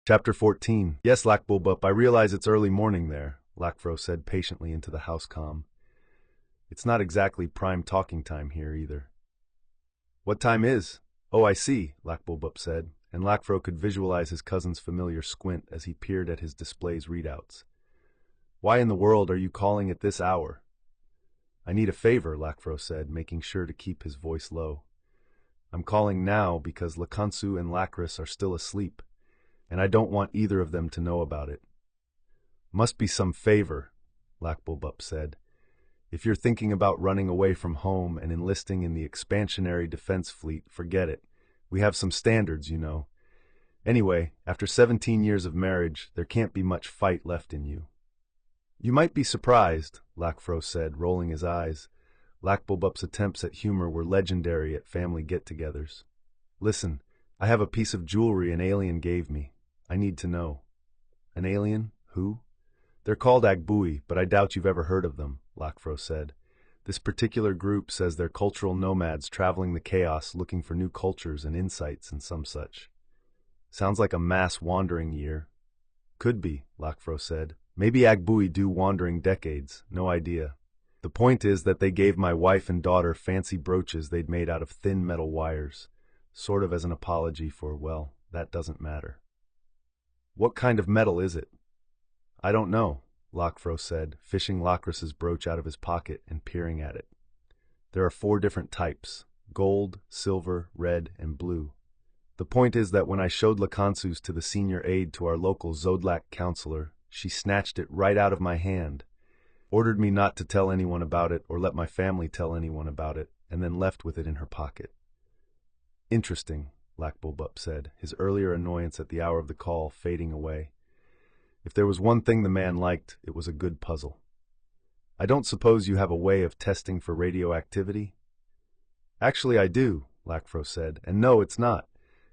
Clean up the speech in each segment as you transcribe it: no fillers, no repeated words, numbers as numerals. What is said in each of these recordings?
Chapter 14. Yes, Lackbulbup, I realize it's early morning there, Lackfro said patiently into the house comm. It's not exactly prime talking time here either. What time is? Oh, I see, Lackbulbup said, and Lackfro could visualize his cousin's familiar squint as he peered at his display's readouts. Why in the world are you calling at this hour? I need a favor, Lackfro said, making sure to keep his voice low. I'm calling now because Lakansu and Lakris are still asleep, and I don't want either of them to know about it. Must be some favor, Lackbulbup said. If you're thinking about running away from home and enlisting in the expansionary defense fleet, forget it. We have some standards, you know. Anyway, after 17 years of marriage, there can't be much fight left in you. You might be surprised, Lackfro said, rolling his eyes. Lackbulbup's attempts at humor were legendary at family get-togethers. Listen, I have a piece of jewelry an alien gave me. I need to know. An alien? Who? They're called Agbui, but I doubt you've ever heard of them, Lackfro said. This particular group says they're cultural nomads traveling the chaos looking for new cultures and insights and some such. Sounds like a mass wandering year. Could be, Lackfro said. Maybe Agbui do wandering decades, no idea. The point is that they gave my wife and daughter fancy brooches they'd made out of thin metal wires, sort of as an apology for, well, that doesn't matter. What kind of metal is it? I don't know, Lackfro said, fishing Lakris's brooch out of his pocket and peering at it. There are 4 different types: gold, silver, red, and blue. The point is that when I showed Lakansu's to the senior aide to our local Zodlak counselor, she snatched it right out of my hand, ordered me not to tell anyone about it or let my family tell anyone about it, and then left with it in her pocket. Interesting, Lackbulbup said, his earlier annoyance at the hour of the call fading away. If there was one thing the man liked, it was a good puzzle. I don't suppose you have a way of testing for radioactivity? Actually, I do, Lackfro said, and no, it's not.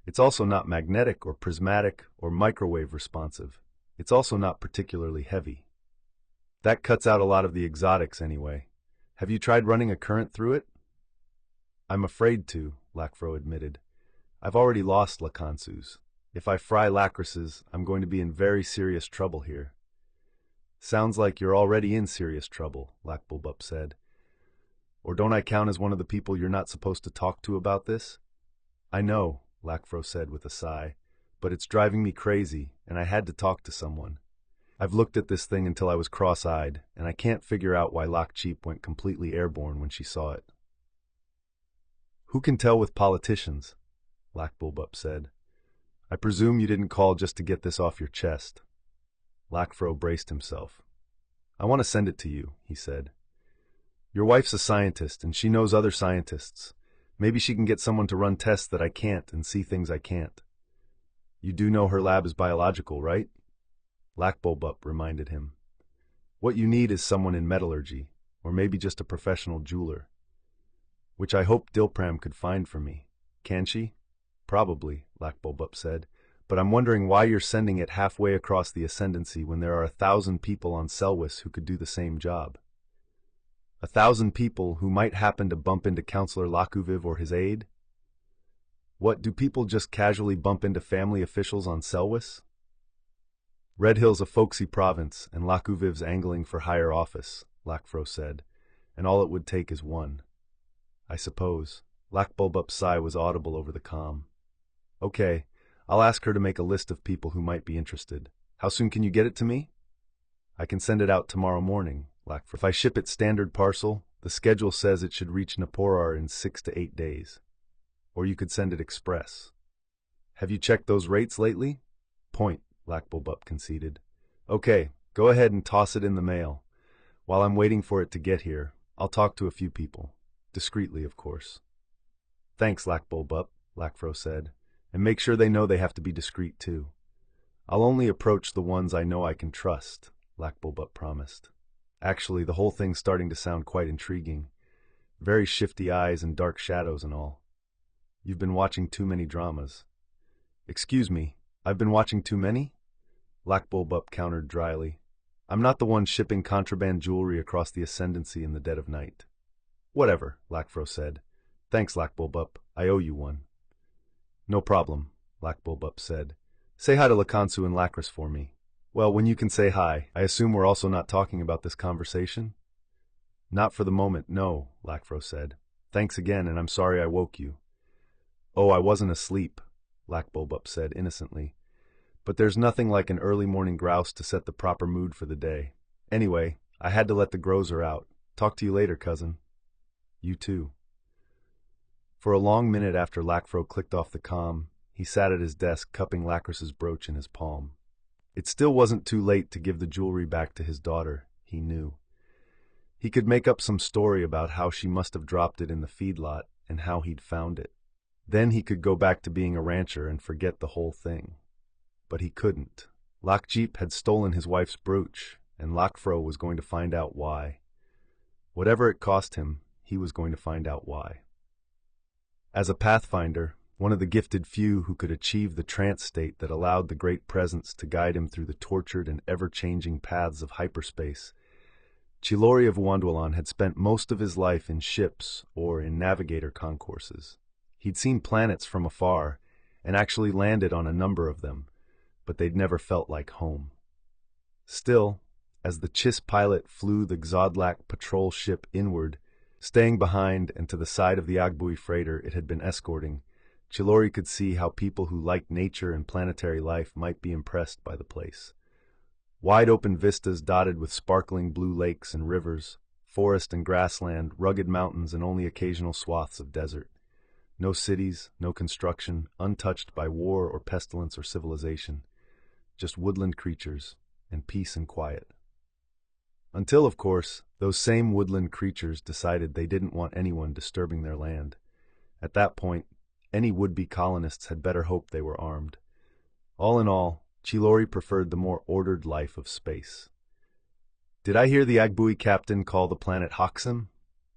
It's also not magnetic or prismatic or microwave responsive. It's also not particularly heavy. That cuts out a lot of the exotics anyway. Have you tried running a current through it? I'm afraid to, Lackfro admitted. I've already lost Lakansu's. If I fry Lakris's, I'm going to be in very serious trouble here. Sounds like you're already in serious trouble, Lackbulbup said. Or don't I count as one of the people you're not supposed to talk to about this? I know, Lackfro said with a sigh, but it's driving me crazy, and I had to talk to someone. I've looked at this thing until I was cross-eyed, and I can't figure out why Lockcheap went completely airborne when she saw it. Who can tell with politicians? Lackbulbup said. I presume you didn't call just to get this off your chest. Lackfro braced himself. I want to send it to you, he said. Your wife's a scientist, and she knows other scientists. Maybe she can get someone to run tests that I can't and see things I can't. You do know her lab is biological, right? Lackbulbup reminded him. What you need is someone in metallurgy, or maybe just a professional jeweler. Which I hope Dilpram could find for me. Can she? Probably, Lackbulbup said, but I'm wondering why you're sending it halfway across the Ascendancy when there are 1,000 people on Selwys who could do the same job. 1,000 people who might happen to bump into Counselor Lakuviv or his aide? What, do people just casually bump into family officials on Selwys? Red Hill's a folksy province, and Lakuviv's angling for higher office, Lackfro said, and all it would take is one. I suppose. Lackbulbup's sigh was audible over the comm. Okay, I'll ask her to make a list of people who might be interested. How soon can you get it to me? I can send it out tomorrow morning, Lackfro. If I ship it standard parcel, the schedule says it should reach Naporar in 6 to 8 days. Or you could send it express. Have you checked those rates lately? Point, Lackbulbup conceded. Okay, go ahead and toss it in the mail. While I'm waiting for it to get here, I'll talk to a few people. Discreetly, of course. Thanks, Lackbulbup, Lackfro said, and make sure they know they have to be discreet, too. I'll only approach the ones I know I can trust, Lackbulbup promised. Actually, the whole thing's starting to sound quite intriguing. Very shifty eyes and dark shadows and all. You've been watching too many dramas. Excuse me, I've been watching too many? Lackbulbup countered dryly. I'm not the one shipping contraband jewelry across the Ascendancy in the dead of night. Whatever, Lackfro said. Thanks, Lackbulbup. I owe you one. No problem, Lackbulbup said. Say hi to Lakansu and Lacris for me. Well, when you can say hi, I assume we're also not talking about this conversation? Not for the moment, no, Lacfro said. Thanks again, and I'm sorry I woke you. Oh, I wasn't asleep, Lackbulbup said innocently. But there's nothing like an early morning grouse to set the proper mood for the day. Anyway, I had to let the grozer out. Talk to you later, cousin. You too. For a long minute after Lackfro clicked off the comm, he sat at his desk cupping Lacris's brooch in his palm. It still wasn't too late to give the jewelry back to his daughter, he knew. He could make up some story about how she must have dropped it in the feedlot and how he'd found it. Then he could go back to being a rancher and forget the whole thing. But he couldn't. Lockjeep had stolen his wife's brooch, and Lockfro was going to find out why. Whatever it cost him, he was going to find out why. As a pathfinder, one of the gifted few who could achieve the trance state that allowed the Great Presence to guide him through the tortured and ever-changing paths of hyperspace, Chilori of Wandwalan had spent most of his life in ships or in navigator concourses. He'd seen planets from afar and actually landed on a number of them, but they'd never felt like home. Still, as the Chiss pilot flew the Xodlak patrol ship inward, staying behind and to the side of the Agbui freighter it had been escorting, Chilori could see how people who liked nature and planetary life might be impressed by the place. Wide-open vistas dotted with sparkling blue lakes and rivers, forest and grassland, rugged mountains, and only occasional swaths of desert. No cities, no construction, untouched by war or pestilence or civilization. Just woodland creatures, and peace and quiet. Until, of course, those same woodland creatures decided they didn't want anyone disturbing their land. At that point, any would-be colonists had better hope they were armed. All in all, Chilori preferred the more ordered life of space. "Did I hear the Agbui captain call the planet Hoxim?"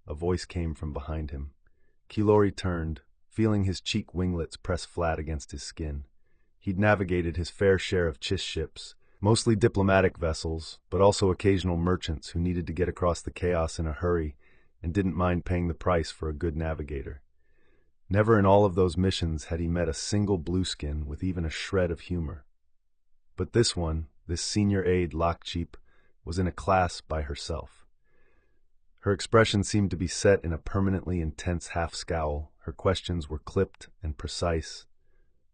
A voice came from behind him. Chilori turned, feeling his cheek winglets press flat against his skin. He'd navigated his fair share of Chiss ships, mostly diplomatic vessels, but also occasional merchants who needed to get across the chaos in a hurry and didn't mind paying the price for a good navigator. Never in all of those missions had he met a single blueskin with even a shred of humor. But this one, this senior aide Lockjeep, was in a class by herself. Her expression seemed to be set in a permanently intense half-scowl, her questions were clipped and precise,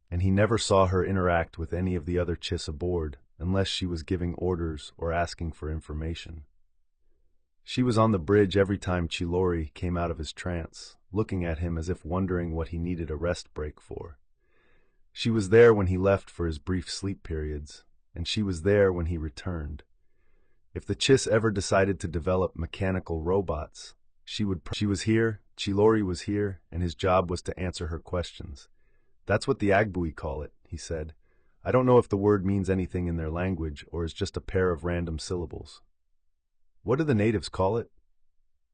and he never saw her interact with any of the other Chiss aboard unless she was giving orders or asking for information. She was on the bridge every time Chilori came out of his trance, looking at him as if wondering what he needed a rest break for. She was there when he left for his brief sleep periods, and she was there when he returned. If the Chiss ever decided to develop mechanical robots, she was here, Chilori was here, and his job was to answer her questions. "That's what the Agbui call it," he said. "I don't know if the word means anything in their language or is just a pair of random syllables." "What do the natives call it?"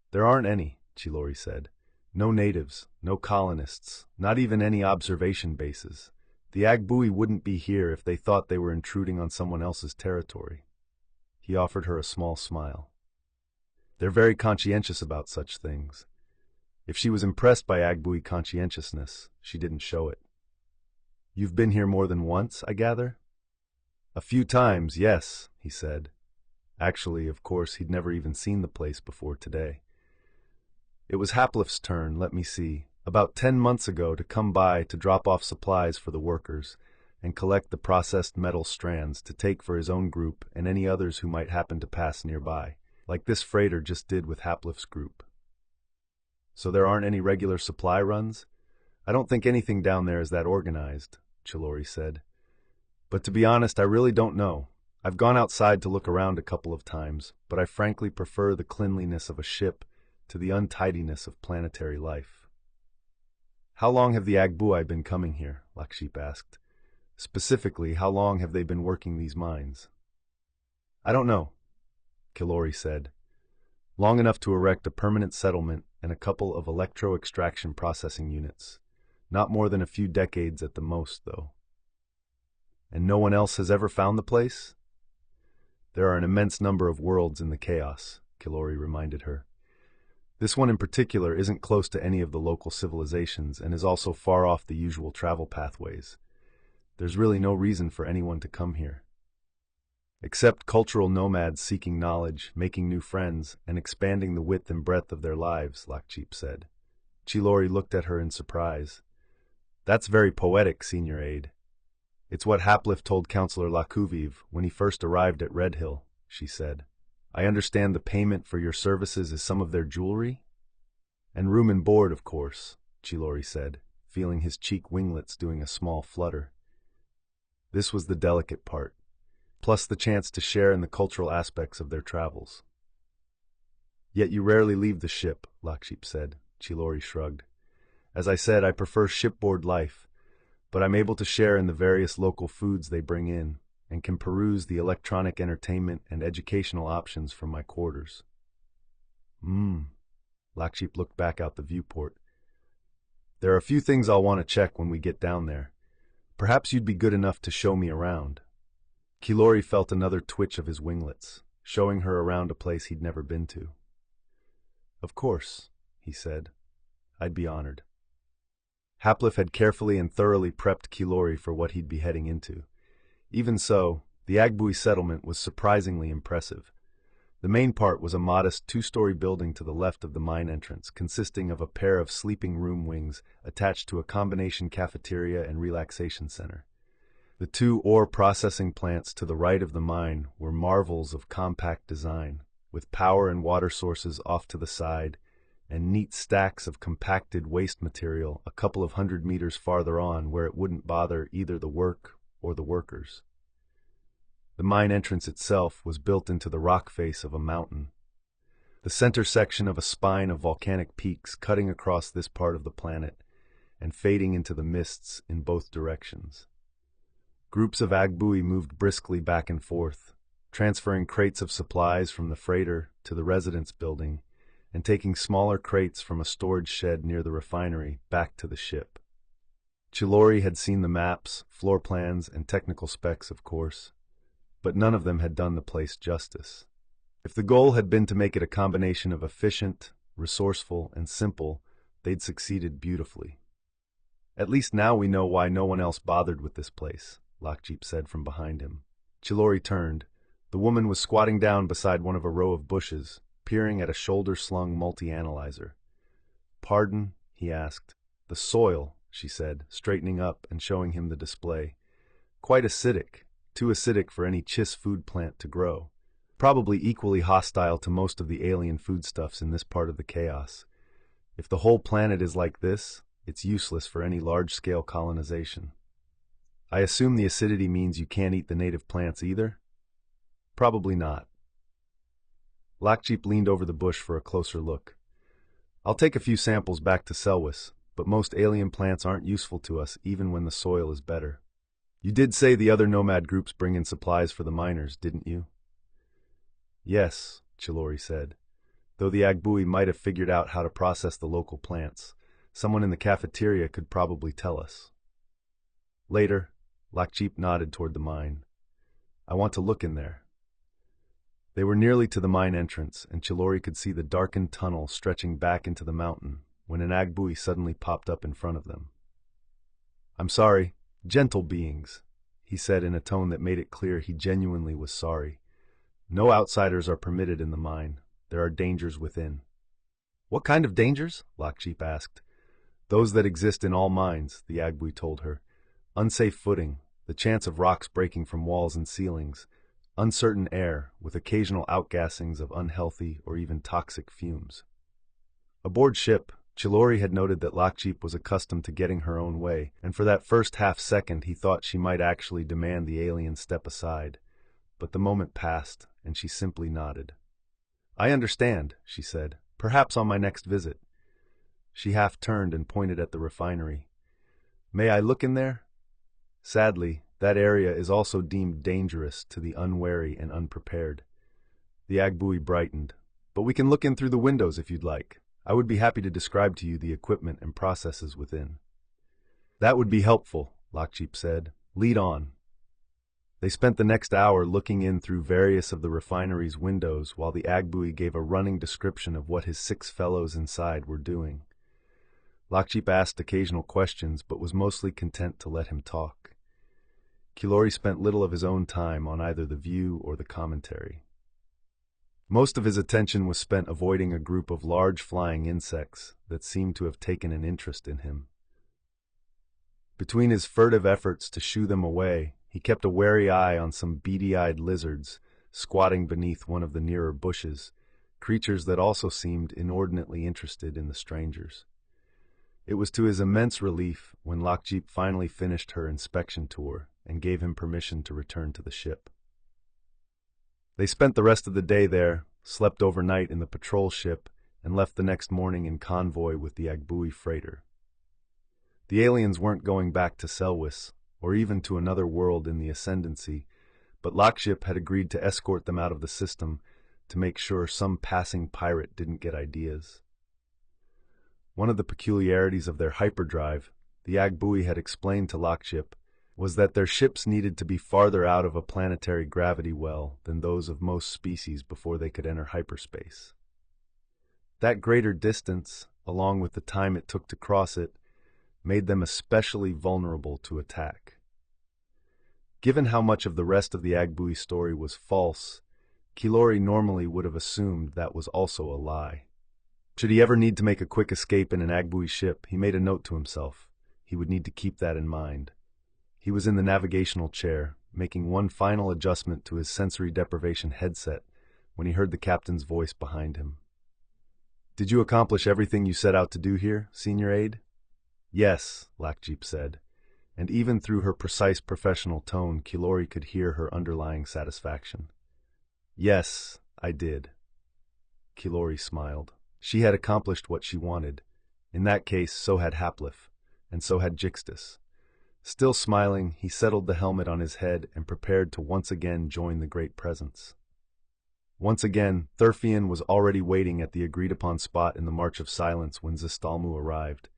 "There aren't any," Chilori said. "No natives, no colonists, not even any observation bases. The Agbui wouldn't be here if they thought they were intruding on someone else's territory." He offered her a small smile. "They're very conscientious about such things." If she was impressed by Agbui conscientiousness, she didn't show it. "You've been here more than once, I gather?" "A few times, yes," he said. Actually, of course, he'd never even seen the place before today. "It was Haplif's turn, let me see, about 10 months ago to come by to drop off supplies for the workers and collect the processed metal strands to take for his own group and any others who might happen to pass nearby, like this freighter just did with Haplif's group." "So there aren't any regular supply runs?" "I don't think anything down there is that organized," Chilori said. "But to be honest, I really don't know. I've gone outside to look around a couple of times, but I frankly prefer the cleanliness of a ship to the untidiness of planetary life." "How long have the Agbui been coming here?" Lockjeep asked. "Specifically, how long have they been working these mines?" "I don't know," Chilori said. "Long enough to erect a permanent settlement and a couple of electro-extraction processing units. Not more than a few decades at the most, though." "And no one else has ever found the place?" "There are an immense number of worlds in the chaos," Chilori reminded her. "This one in particular isn't close to any of the local civilizations and is also far off the usual travel pathways. There's really no reason for anyone to come here. Except cultural nomads seeking knowledge, making new friends, and expanding the width and breadth of their lives, Lakjeep said. Chilori looked at her in surprise. That's very poetic, Senior Aide. It's what Haplif told Councillor Lakuviv when he first arrived at Red Hill, she said. I understand the payment for your services is some of their jewelry? And room and board, of course, Chilori said, feeling his cheek winglets doing a small flutter. This was the delicate part, plus the chance to share in the cultural aspects of their travels. Yet you rarely leave the ship, Lakjeep said. Chilori shrugged. As I said, I prefer shipboard life, but I'm able to share in the various local foods they bring in, and can peruse the electronic entertainment and educational options from my quarters. Lakjeep looked back out the viewport. There are a few things I'll want to check when we get down there. Perhaps you'd be good enough to show me around. Chilori felt another twitch of his winglets, showing her around a place he'd never been to. Of course, he said. I'd be honored. Haplif had carefully and thoroughly prepped Chilori for what he'd be heading into. Even so, the Agbui settlement was surprisingly impressive. The main part was a modest two-story building to the left of the mine entrance, consisting of a pair of sleeping room wings attached to a combination cafeteria and relaxation center. The two ore processing plants to the right of the mine were marvels of compact design, with power and water sources off to the side, and neat stacks of compacted waste material a couple of 100 meters farther on where it wouldn't bother either the work or the workers. The mine entrance itself was built into the rock face of a mountain, the center section of a spine of volcanic peaks cutting across this part of the planet and fading into the mists in both directions. Groups of Agbui moved briskly back and forth, transferring crates of supplies from the freighter to the residence building and taking smaller crates from a storage shed near the refinery back to the ship. Chilori had seen the maps, floor plans, and technical specs, of course, but none of them had done the place justice. If the goal had been to make it a combination of efficient, resourceful, and simple, they'd succeeded beautifully. At least now we know why no one else bothered with this place, Lakjeep said from behind him. Chilori turned. The woman was squatting down beside one of a row of bushes, peering at a shoulder-slung multi-analyzer. Pardon? He asked. The soil, she said, straightening up and showing him the display. Quite acidic. Too acidic for any Chiss food plant to grow. Probably equally hostile to most of the alien foodstuffs in this part of the chaos. If the whole planet is like this, it's useless for any large-scale colonization. I assume the acidity means you can't eat the native plants either? Probably not. Lakjeep leaned over the bush for a closer look. I'll take a few samples back to Selwys, but most alien plants aren't useful to us even when the soil is better. You did say the other nomad groups bring in supplies for the miners, didn't you? Yes, Chilori said. Though the Agbui might have figured out how to process the local plants, someone in the cafeteria could probably tell us. Later, Lakjeep nodded toward the mine. I want to look in there. They were nearly to the mine entrance, and Chilori could see the darkened tunnel stretching back into the mountain when an Agbui suddenly popped up in front of them. I'm sorry. Gentle beings, he said in a tone that made it clear he genuinely was sorry. No outsiders are permitted in the mine. There are dangers within. What kind of dangers? Lakjeep asked. Those that exist in all mines, the Agbui told her. Unsafe footing, the chance of rocks breaking from walls and ceilings, uncertain air with occasional outgassings of unhealthy or even toxic fumes. Aboard ship, Chilori had noted that Lakjeep was accustomed to getting her own way, and for that first half-second he thought she might actually demand the alien step aside. But the moment passed, and she simply nodded. I understand, she said. Perhaps on my next visit. She half-turned and pointed at the refinery. May I look in there? Sadly, that area is also deemed dangerous to the unwary and unprepared. The Agbui brightened. But we can look in through the windows if you'd like. I would be happy to describe to you the equipment and processes within. That would be helpful, Lakjeep said. Lead on. They spent the next hour looking in through various of the refinery's windows while the Agbui gave a running description of what his 6 fellows inside were doing. Lakjeep asked occasional questions but was mostly content to let him talk. Kilori spent little of his own time on either the view or the commentary. Most of his attention was spent avoiding a group of large flying insects that seemed to have taken an interest in him. Between his furtive efforts to shoo them away, he kept a wary eye on some beady-eyed lizards squatting beneath one of the nearer bushes, creatures that also seemed inordinately interested in the strangers. It was to his immense relief when Lakjeep finally finished her inspection tour and gave him permission to return to the ship. They spent the rest of the day there, slept overnight in the patrol ship, and left the next morning in convoy with the Agbui freighter. The aliens weren't going back to Selwys, or even to another world in the Ascendancy, but Lakjeep had agreed to escort them out of the system to make sure some passing pirate didn't get ideas. One of the peculiarities of their hyperdrive, the Agbui had explained to Lakjeep, was that their ships needed to be farther out of a planetary gravity well than those of most species before they could enter hyperspace. That greater distance, along with the time it took to cross it, made them especially vulnerable to attack. Given how much of the rest of the Agbui story was false, Kilori normally would have assumed that was also a lie. Should he ever need to make a quick escape in an Agbui ship, he made a note to himself. He would need to keep that in mind. He was in the navigational chair, making one final adjustment to his sensory deprivation headset, when he heard the captain's voice behind him. "Did you accomplish everything you set out to do here, Senior Aide?" "Yes," Lakjeep said, and even through her precise professional tone, Kilori could hear her underlying satisfaction. "Yes, I did." Kilori smiled. She had accomplished what she wanted. In that case, so had Haplif, and so had Jixtus. Still smiling, he settled the helmet on his head and prepared to once again join the Great Presence. Once again, Thurfian was already waiting at the agreed-upon spot in the March of Silence when Zistalmu arrived.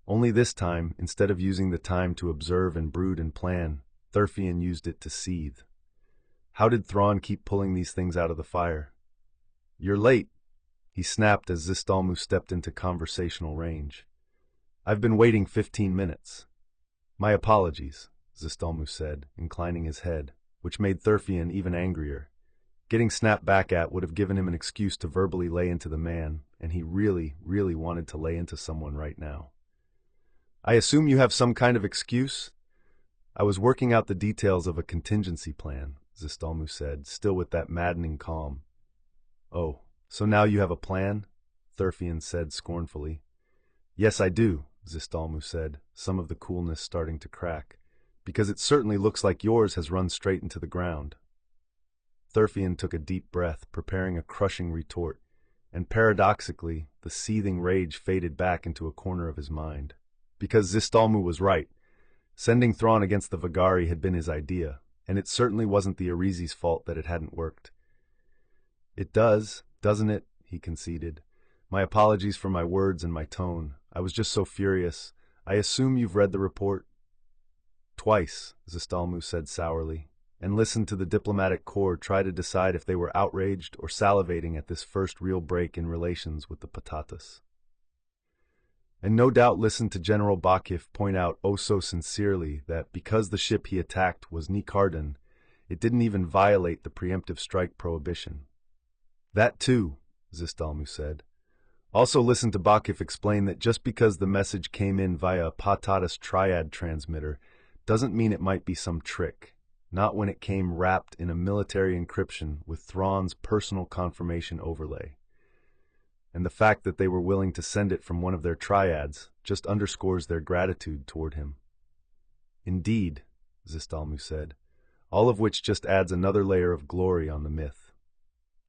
Only this time, instead of using the time to observe and brood and plan, Thurfian used it to seethe. How did Thrawn keep pulling these things out of the fire? "You're late," he snapped as Zistalmu stepped into conversational range. "I've been waiting 15 minutes. "My apologies," Zistalmu said, inclining his head, which made Thurfian even angrier. Getting snapped back at would have given him an excuse to verbally lay into the man, and he really wanted to lay into someone right now. "I assume you have some kind of excuse?" "I was working out the details of a contingency plan," Zistalmu said, still with that maddening calm. "Oh, so now you have a plan?" Thurfian said scornfully. "Yes, I do," Zistalmu said, some of the coolness starting to crack, "because it certainly looks like yours has run straight into the ground." Thurfian took a deep breath, preparing a crushing retort, and paradoxically, the seething rage faded back into a corner of his mind. Because Zistalmu was right. Sending Thrawn against the Vagari had been his idea, and it certainly wasn't the Arizi's fault that it hadn't worked. "It does, doesn't it?" he conceded. "My apologies for my words and my tone. I was just so furious. I assume you've read the report?" "Twice," Zistalmu said sourly, and listened to the diplomatic corps try to decide if they were outraged or salivating at this first real break in relations with the Patatas. And no doubt listened to General Bakif point out oh so sincerely that because the ship he attacked was Nikardan, it didn't even violate the preemptive strike prohibition. "That too," Zistalmu said. Also listened to Bakif explain that just because the message came in via a Patatas triad transmitter doesn't mean it might be some trick, not when it came wrapped in a military encryption with Thrawn's personal confirmation overlay. And the fact that they were willing to send it from one of their triads just underscores their gratitude toward him. "Indeed," Zistalmu said, all of which just adds another layer of glory on the myth.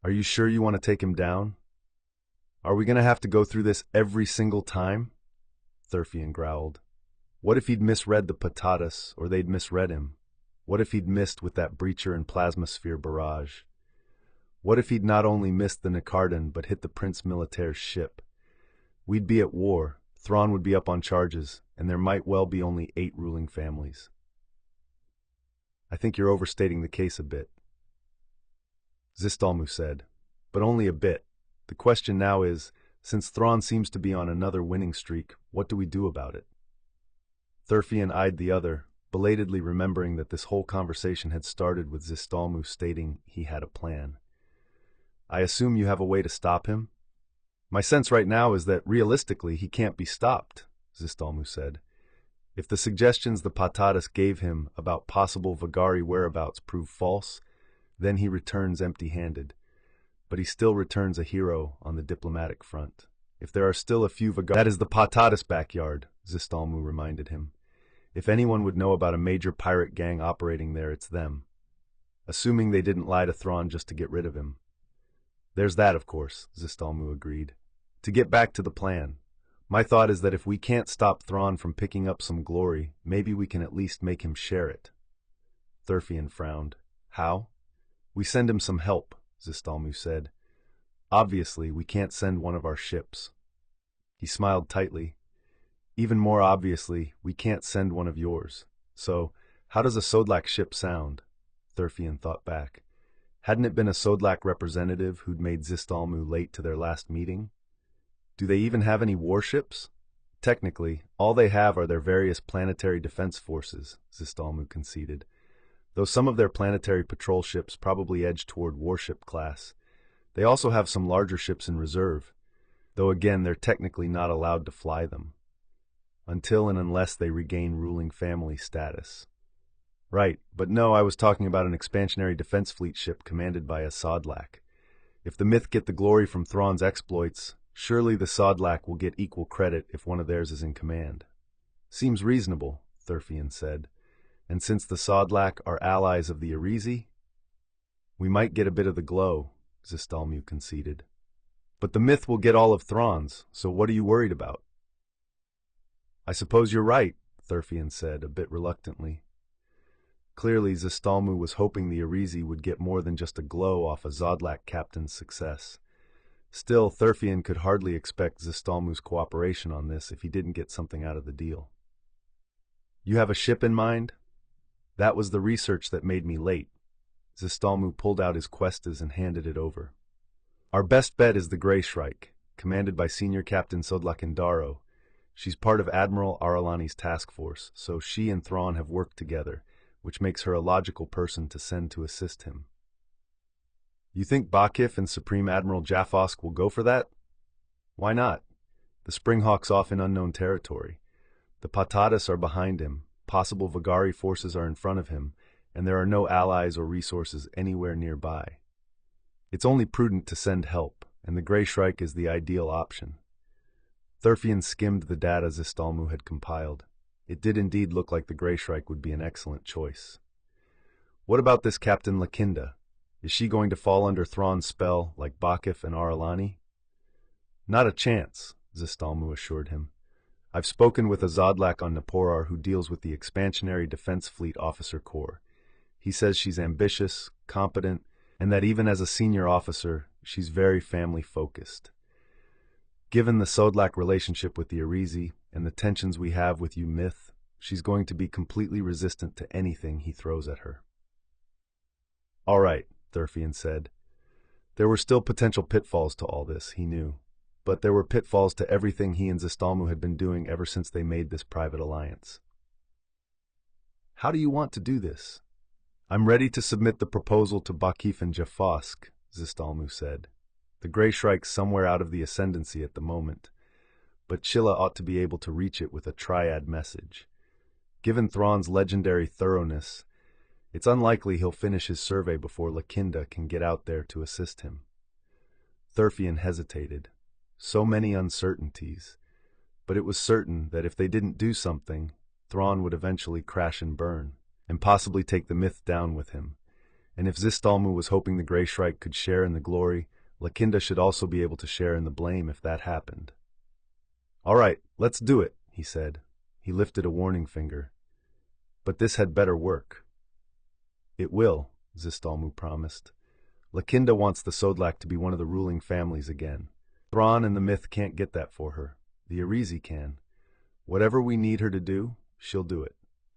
"Are you sure you want to take him down? Are we going to have to go through this every single time?" Thurfian growled. What if he'd misread the Patatas, or they'd misread him? What if he'd missed with that breacher and plasmasphere barrage? What if he'd not only missed the Nikardan, but hit the Prince Militaire's ship? We'd be at war, Thrawn would be up on charges, and there might well be only 8 ruling families. "I think you're overstating the case a bit," Zistalmu said, "but only a bit. The question now is, since Thrawn seems to be on another winning streak, what do we do about it?" Thurfian eyed the other, belatedly remembering that this whole conversation had started with Zistalmu stating he had a plan. I assume you have a way to stop him? My sense right now is that, realistically, he can't be stopped, Zistalmu said. If the suggestions the Patatas gave him about possible Vagari whereabouts prove false, then he returns empty-handed. But he still returns a hero on the diplomatic front. If there are still a few Vagari— That is the Patatas' backyard, Zistalmu reminded him. If anyone would know about a major pirate gang operating there, it's them. Assuming they didn't lie to Thrawn just to get rid of him. There's that, of course, Zistalmu agreed. To get back to the plan, my thought is that if we can't stop Thrawn from picking up some glory, maybe we can at least make him share it. Thurfian frowned. How? We send him some help, Zistalmu said. Obviously, we can't send one of our ships. He smiled tightly. Even more obviously, we can't send one of yours. So, how does a Sodlak ship sound? Thurfian thought back. Hadn't it been a Sodlak representative who'd made Zistalmu late to their last meeting? Do they even have any warships? Technically, all they have are their various planetary defense forces, Zistalmu conceded. Though some of their planetary patrol ships probably edge toward warship class, they also have some larger ships in reserve, though again they're technically not allowed to fly them. Until and unless they regain ruling family status. Right, but no, I was talking about an expansionary defense fleet ship commanded by a Sodlak. If the myth get the glory from Thrawn's exploits, surely the Sodlak will get equal credit if one of theirs is in command. Seems reasonable, Thurfian said. And since the Sodlak are allies of the Arizi, we might get a bit of the glow, Zistalmu conceded. But the myth will get all of Thrawn's, so what are you worried about? I suppose you're right, Thurfian said, a bit reluctantly. Clearly, Zistalmu was hoping the Arizi would get more than just a glow off a Zodlak captain's success. Still, Thurfian could hardly expect Zistalmu's cooperation on this if he didn't get something out of the deal. You have a ship in mind? That was the research that made me late. Zistalmu pulled out his questas and handed it over. Our best bet is the Grey Shrike, commanded by Senior Captain Sodlak Indaro. She's part of Admiral Aralani's task force, so she and Thrawn have worked together, which makes her a logical person to send to assist him. You think Bakif and Supreme Admiral Jaffosk will go for that? Why not? The Springhawk's off in unknown territory. The Patatas are behind him, possible Vagari forces are in front of him, and there are no allies or resources anywhere nearby. It's only prudent to send help, and the Grey Shrike is the ideal option. Thurfian skimmed the data Zistalmu had compiled. It did indeed look like the Grey Shrike would be an excellent choice. What about this Captain Lakinda? Is she going to fall under Thrawn's spell like Bakif and Aralani? Not a chance, Zistalmu assured him. I've spoken with a Zodlak on Naporar who deals with the Expansionary Defense Fleet Officer Corps. He says she's ambitious, competent, and that even as a senior officer, she's very family-focused. Given the Sodlak relationship with the Arizi and the tensions we have with Myth, she's going to be completely resistant to anything he throws at her. All right, Thurfian said. There were still potential pitfalls to all this, he knew. But there were pitfalls to everything he and Zistalmu had been doing ever since they made this private alliance. How do you want to do this? I'm ready to submit the proposal to Bakif and Jaffosk, Zistalmu said. The Grey Shrike's somewhere out of the Ascendancy at the moment, but Chilla ought to be able to reach it with a triad message. Given Thrawn's legendary thoroughness, it's unlikely he'll finish his survey before Lakinda can get out there to assist him. Thurfian hesitated. So many uncertainties, but it was certain that if they didn't do something, Thrawn would eventually crash and burn, and possibly take the myth down with him. And if Zistalmu was hoping the Grey Shrike could share in the glory, Lakinda should also be able to share in the blame if that happened. All right, let's do it, he said. He lifted a warning finger. But this had better work. It will, Zistalmu promised. Lakinda wants the Sodlak to be one of the ruling families again. Thrawn and the myth can't get that for her. The Arizi can. Whatever we need her to do, she'll do it.